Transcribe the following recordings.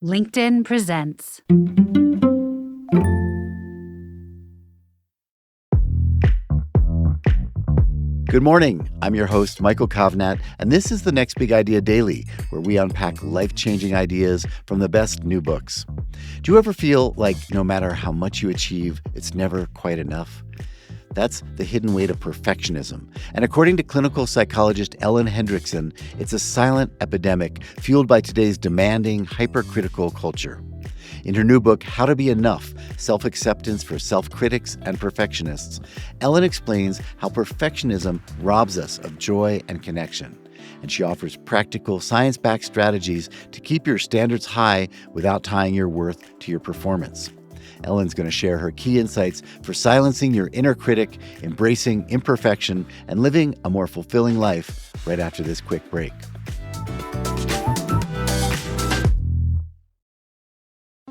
LinkedIn presents. Good morning. I'm your host, Michael Kovnat, and this is the Next Big Idea Daily, where we unpack life-changing ideas from the best new books. Do you ever feel like no matter how much you achieve, it's never quite enough? That's the hidden weight of perfectionism. And according to clinical psychologist Ellen Hendriksen, it's a silent epidemic fueled by today's demanding, hypercritical culture. In her new book, How to Be Enough, Self-Acceptance for Self-Critics and Perfectionists, Ellen explains how perfectionism robs us of joy and connection. And she offers practical, science-backed strategies to keep your standards high without tying your worth to your performance. Ellen's going to share her key insights for silencing your inner critic, embracing imperfection, and living a more fulfilling life right after this quick break.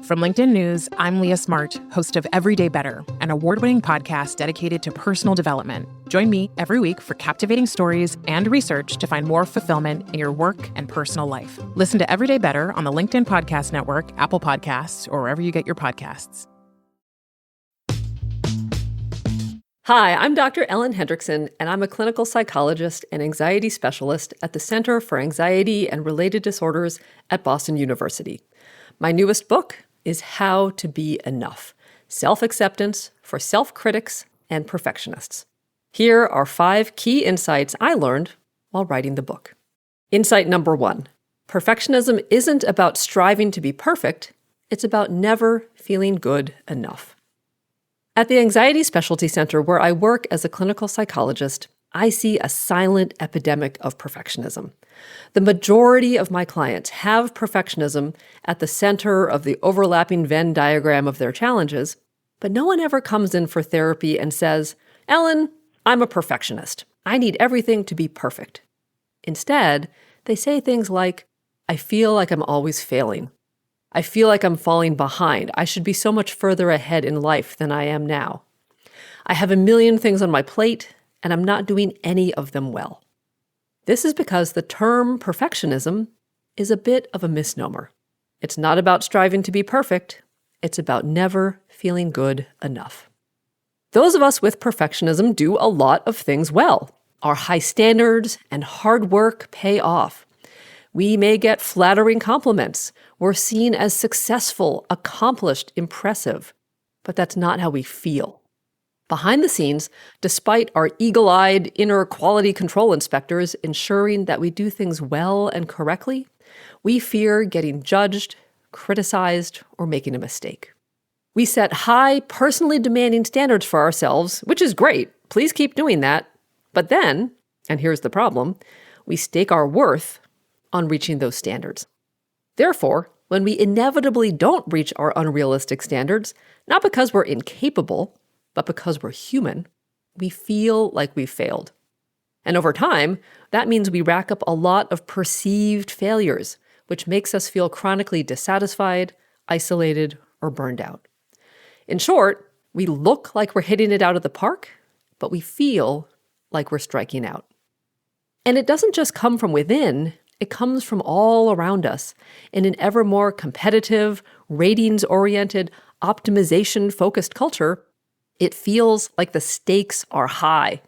From LinkedIn News, I'm Leah Smart, host of Everyday Better, an award-winning podcast dedicated to personal development. Join me every week for captivating stories and research to find more fulfillment in your work and personal life. Listen to Everyday Better on the LinkedIn Podcast Network, Apple Podcasts, or wherever you get your podcasts. Hi, I'm Dr. Ellen Hendriksen, and I'm a clinical psychologist and anxiety specialist at the Center for Anxiety and Related Disorders at Boston University. My newest book is How to Be Enough, Self-Acceptance for Self-Critics and Perfectionists. Here are 5 key insights I learned while writing the book. Insight number 1, perfectionism isn't about striving to be perfect, it's about never feeling good enough. At the Anxiety Specialty Center, where I work as a clinical psychologist, I see a silent epidemic of perfectionism. The majority of my clients have perfectionism at the center of the overlapping Venn diagram of their challenges, but no one ever comes in for therapy and says, "Ellen, I'm a perfectionist. I need everything to be perfect." Instead, they say things like, "I feel like I'm always failing. I feel like I'm falling behind. I should be so much further ahead in life than I am now. I have a million things on my plate, and I'm not doing any of them well." This is because the term perfectionism is a bit of a misnomer. It's not about striving to be perfect. It's about never feeling good enough. Those of us with perfectionism do a lot of things well. Our high standards and hard work pay off. We may get flattering compliments. We're seen as successful, accomplished, impressive. But that's not how we feel. Behind the scenes, despite our eagle-eyed inner quality control inspectors ensuring that we do things well and correctly, we fear getting judged, criticized, or making a mistake. We set high, personally demanding standards for ourselves, which is great. Please keep doing that. But then, and here's the problem, we stake our worth on reaching those standards. Therefore, when we inevitably don't reach our unrealistic standards, not because we're incapable, but because we're human, we feel like we failed. And over time, that means we rack up a lot of perceived failures, which makes us feel chronically dissatisfied, isolated, or burned out. In short, we look like we're hitting it out of the park, but we feel like we're striking out. And it doesn't just come from within. It comes from all around us in an ever more competitive, ratings-oriented, optimization-focused culture. It feels like the stakes are high.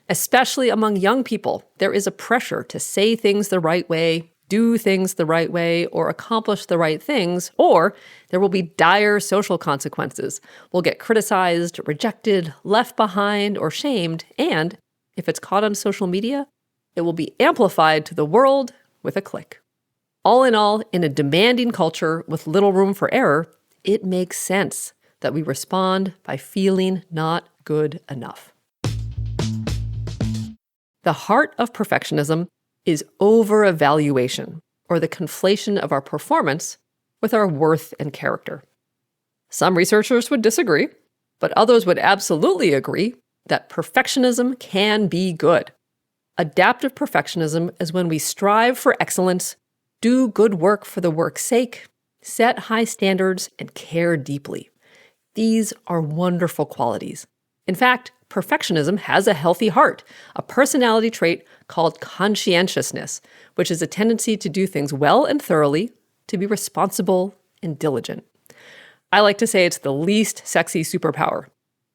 Especially among young people, there is a pressure to say things the right way, do things the right way, or accomplish the right things, or there will be dire social consequences. We'll get criticized, rejected, left behind, or shamed, and if it's caught on social media, it will be amplified to the world with a click. All in all, in a demanding culture with little room for error, it makes sense that we respond by feeling not good enough. The heart of perfectionism is over-evaluation, or the conflation of our performance with our worth and character. Some researchers would disagree, but others would absolutely agree that perfectionism can be good. Adaptive perfectionism is when we strive for excellence, do good work for the work's sake, set high standards, and care deeply. These are wonderful qualities. In fact, perfectionism has a healthy heart, a personality trait called conscientiousness, which is a tendency to do things well and thoroughly, to be responsible, and diligent. I like to say it's the least sexy superpower.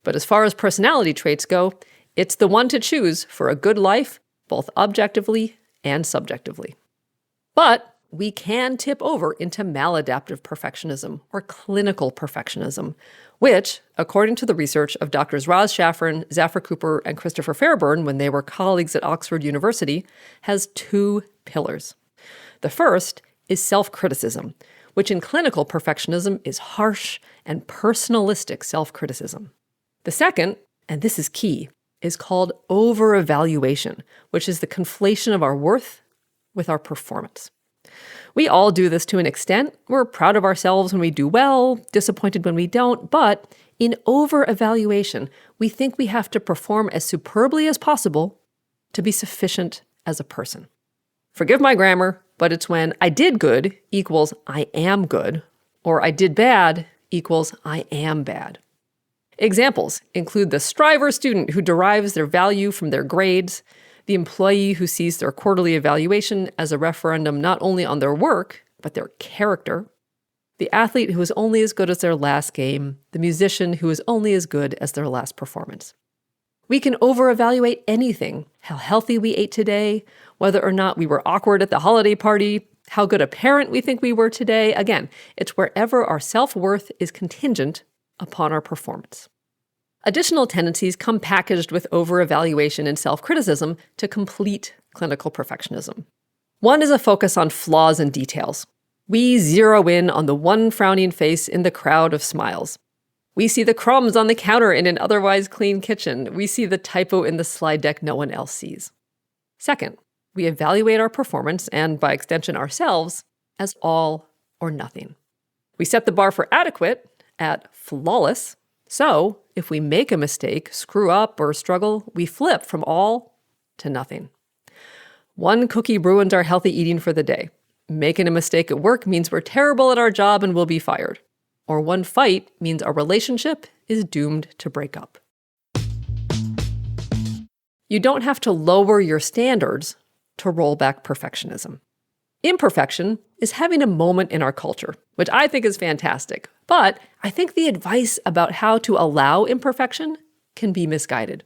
But as far as personality traits go, it's the one to choose for a good life, both objectively and subjectively. But we can tip over into maladaptive perfectionism or clinical perfectionism, which, according to the research of Drs. Roz Shafran, Zafar Cooper, and Christopher Fairburn when they were colleagues at Oxford University, has two pillars. The first is self-criticism, which in clinical perfectionism is harsh and personalistic self-criticism. The second, and this is key, is called over-evaluation, which is the conflation of our worth with our performance. We all do this to an extent. We're proud of ourselves when we do well, disappointed when we don't, but in over-evaluation, we think we have to perform as superbly as possible to be sufficient as a person. Forgive my grammar, but it's when I did good equals I am good, or I did bad equals I am bad. Examples include the striver student who derives their value from their grades, the employee who sees their quarterly evaluation as a referendum not only on their work, but their character, the athlete who is only as good as their last game, the musician who is only as good as their last performance. We can over-evaluate anything, how healthy we ate today, whether or not we were awkward at the holiday party, how good a parent we think we were today. Again, it's wherever our self-worth is contingent upon our performance. Additional tendencies come packaged with over-evaluation and self-criticism to complete clinical perfectionism. One is a focus on flaws and details. We zero in on the one frowning face in the crowd of smiles. We see the crumbs on the counter in an otherwise clean kitchen. We see the typo in the slide deck no one else sees. Second, we evaluate our performance, and by extension ourselves, as all or nothing. We set the bar for adequate at flawless. So, if we make a mistake, screw up, or struggle, we flip from all to nothing. One cookie ruins our healthy eating for the day. Making a mistake at work means we're terrible at our job and we'll be fired. Or one fight means our relationship is doomed to break up. You don't have to lower your standards to roll back perfectionism. Imperfection is having a moment in our culture, which I think is fantastic. But I think the advice about how to allow imperfection can be misguided.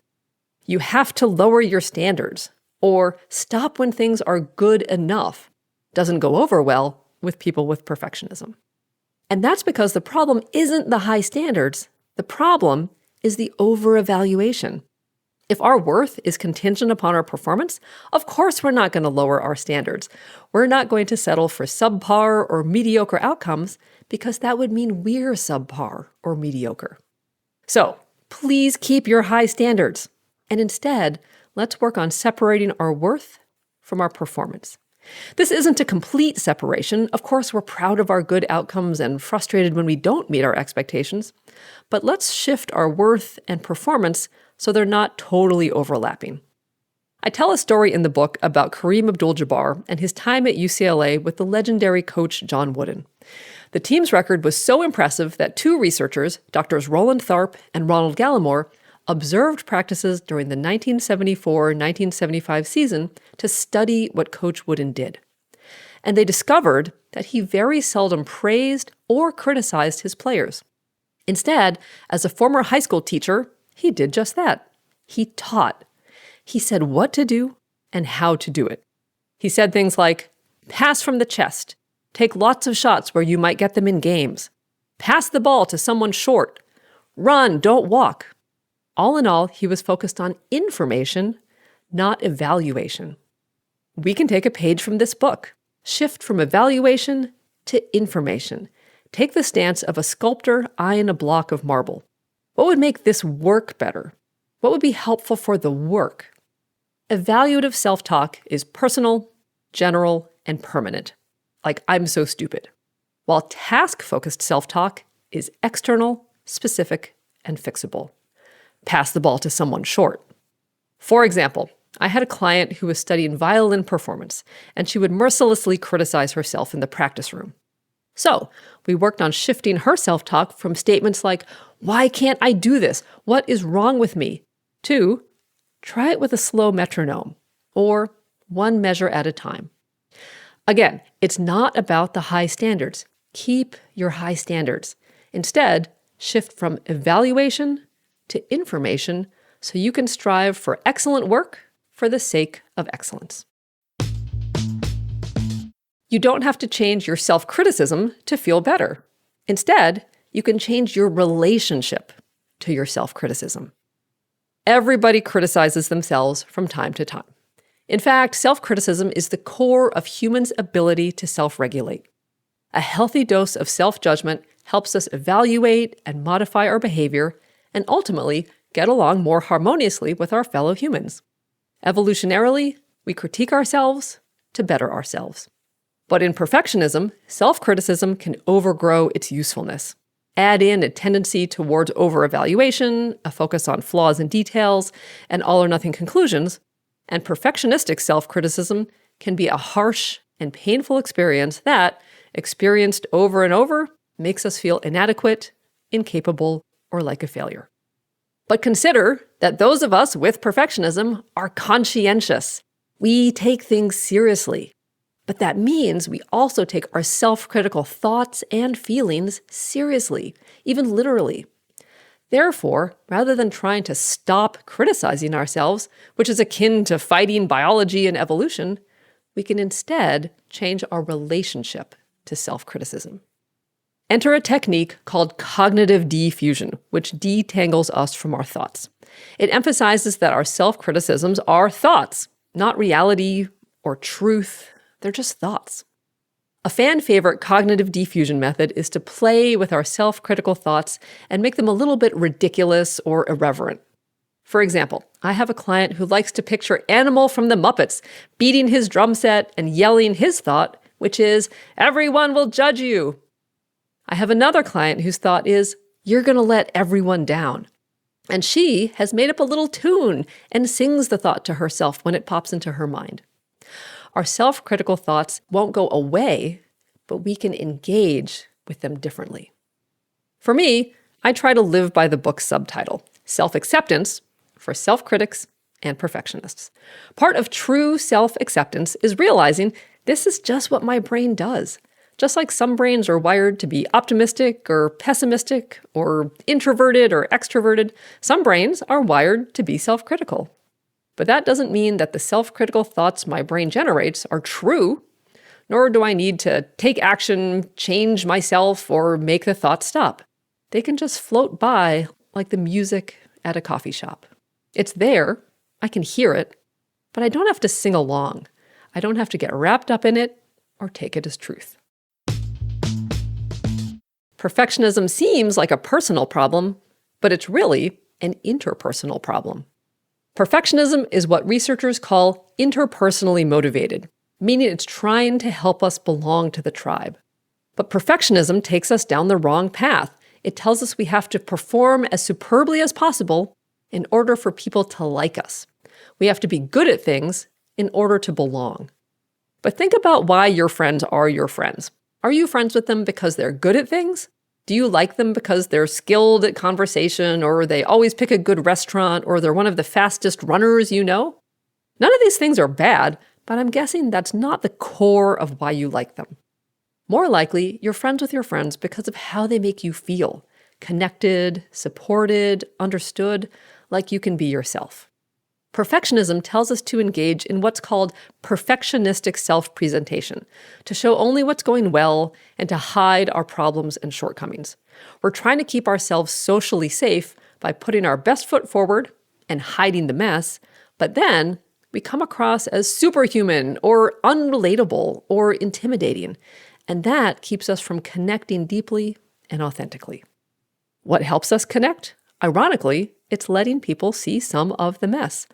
You have to lower your standards or stop when things are good enough. Doesn't go over well with people with perfectionism. And that's because the problem isn't the high standards. The problem is the over-evaluation. If our worth is contingent upon our performance, of course we're not going to lower our standards. We're not going to settle for subpar or mediocre outcomes because that would mean we're subpar or mediocre. So please keep your high standards. And instead, let's work on separating our worth from our performance. This isn't a complete separation. Of course, we're proud of our good outcomes and frustrated when we don't meet our expectations. But let's shift our worth and performance so they're not totally overlapping. I tell a story in the book about Kareem Abdul-Jabbar and his time at UCLA with the legendary coach John Wooden. The team's record was so impressive that two researchers, Drs. Roland Tharp and Ronald Gallimore, observed practices during the 1974-1975 season to study what Coach Wooden did. And they discovered that he very seldom praised or criticized his players. Instead, as a former high school teacher, he did just that. He taught. He said what to do and how to do it. He said things like, pass from the chest, take lots of shots where you might get them in games, pass the ball to someone short, run, don't walk. All in all, he was focused on information, not evaluation. We can take a page from this book, shift from evaluation to information. Take the stance of a sculptor eyeing a block of marble. What would make this work better? What would be helpful for the work? Evaluative self-talk is personal, general, and permanent. Like, I'm so stupid. While task-focused self-talk is external, specific, and fixable. Pass the ball to someone short. For example, I had a client who was studying violin performance, and she would mercilessly criticize herself in the practice room. So, we worked on shifting her self-talk from statements like, why can't I do this? What is wrong with me? To, try it with a slow metronome, or one measure at a time. Again, it's not about the high standards. Keep your high standards. Instead, shift from evaluation to information so you can strive for excellent work for the sake of excellence. You don't have to change your self-criticism to feel better. Instead, you can change your relationship to your self-criticism. Everybody criticizes themselves from time to time. In fact, self-criticism is the core of humans' ability to self-regulate. A healthy dose of self-judgment helps us evaluate and modify our behavior and ultimately get along more harmoniously with our fellow humans. Evolutionarily, we critique ourselves to better ourselves. But in perfectionism, self-criticism can overgrow its usefulness. Add in a tendency towards over-evaluation, a focus on flaws and details, and all-or-nothing conclusions, and perfectionistic self-criticism can be a harsh and painful experience that, experienced over and over, makes us feel inadequate, incapable, or like a failure. But consider that those of us with perfectionism are conscientious. We take things seriously. But that means we also take our self-critical thoughts and feelings seriously, even literally. Therefore, rather than trying to stop criticizing ourselves, which is akin to fighting biology and evolution, we can instead change our relationship to self-criticism. Enter a technique called cognitive defusion, which detangles us from our thoughts. It emphasizes that our self-criticisms are thoughts, not reality or truth. They're just thoughts. A fan-favorite cognitive defusion method is to play with our self-critical thoughts and make them a little bit ridiculous or irreverent. For example, I have a client who likes to picture Animal from the Muppets beating his drum set and yelling his thought, which is, "Everyone will judge you." I have another client whose thought is, "You're going to let everyone down." And she has made up a little tune and sings the thought to herself when it pops into her mind. Our self-critical thoughts won't go away, but we can engage with them differently. For me, I try to live by the book's subtitle, Self-Acceptance for Self-Critics and Perfectionists. Part of true self-acceptance is realizing this is just what my brain does. Just like some brains are wired to be optimistic or pessimistic or introverted or extroverted, some brains are wired to be self-critical. But that doesn't mean that the self-critical thoughts my brain generates are true, nor do I need to take action, change myself, or make the thoughts stop. They can just float by like the music at a coffee shop. It's there, I can hear it, but I don't have to sing along. I don't have to get wrapped up in it or take it as truth. Perfectionism seems like a personal problem, but it's really an interpersonal problem. Perfectionism is what researchers call interpersonally motivated, meaning it's trying to help us belong to the tribe. But perfectionism takes us down the wrong path. It tells us we have to perform as superbly as possible in order for people to like us. We have to be good at things in order to belong. But think about why your friends are your friends. Are you friends with them because they're good at things? Do you like them because they're skilled at conversation, or they always pick a good restaurant, or they're one of the fastest runners you know? None of these things are bad, but I'm guessing that's not the core of why you like them. More likely, you're friends with your friends because of how they make you feel, connected, supported, understood, like you can be yourself. Perfectionism tells us to engage in what's called perfectionistic self-presentation, to show only what's going well and to hide our problems and shortcomings. We're trying to keep ourselves socially safe by putting our best foot forward and hiding the mess, but then we come across as superhuman or unrelatable or intimidating, and that keeps us from connecting deeply and authentically. What helps us connect? Ironically, it's letting people see some of the mess.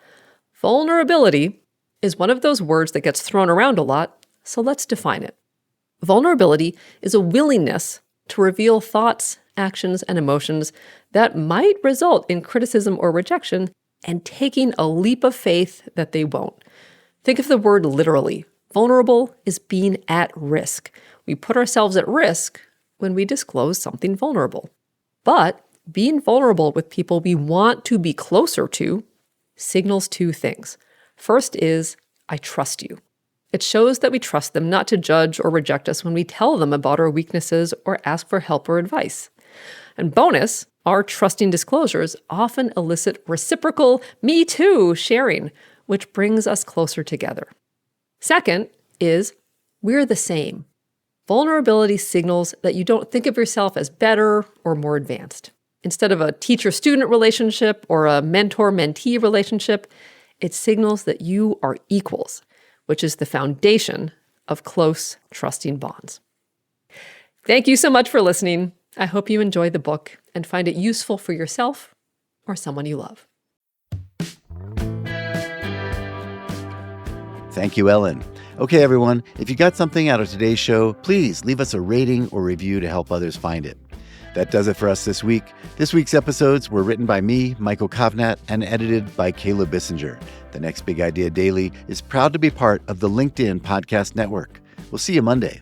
Vulnerability is one of those words that gets thrown around a lot, so let's define it. Vulnerability is a willingness to reveal thoughts, actions, and emotions that might result in criticism or rejection, and taking a leap of faith that they won't. Think of the word literally. Vulnerable is being at risk. We put ourselves at risk when we disclose something vulnerable. But being vulnerable with people we want to be closer to signals two things. First is, I trust you. It shows that we trust them not to judge or reject us when we tell them about our weaknesses or ask for help or advice. And bonus, our trusting disclosures often elicit reciprocal "me too" sharing, which brings us closer together. Second is we're the same. Vulnerability signals that you don't think of yourself as better or more advanced. Instead of a teacher-student relationship or a mentor-mentee relationship, it signals that you are equals, which is the foundation of close, trusting bonds. Thank you so much for listening. I hope you enjoy the book and find it useful for yourself or someone you love. Thank you, Ellen. Okay, everyone, if you got something out of today's show, please leave us a rating or review to help others find it. That does it for us this week. This week's episodes were written by me, Michael Kovnat, and edited by Caleb Bissinger. The Next Big Idea Daily is proud to be part of the LinkedIn Podcast Network. We'll see you Monday.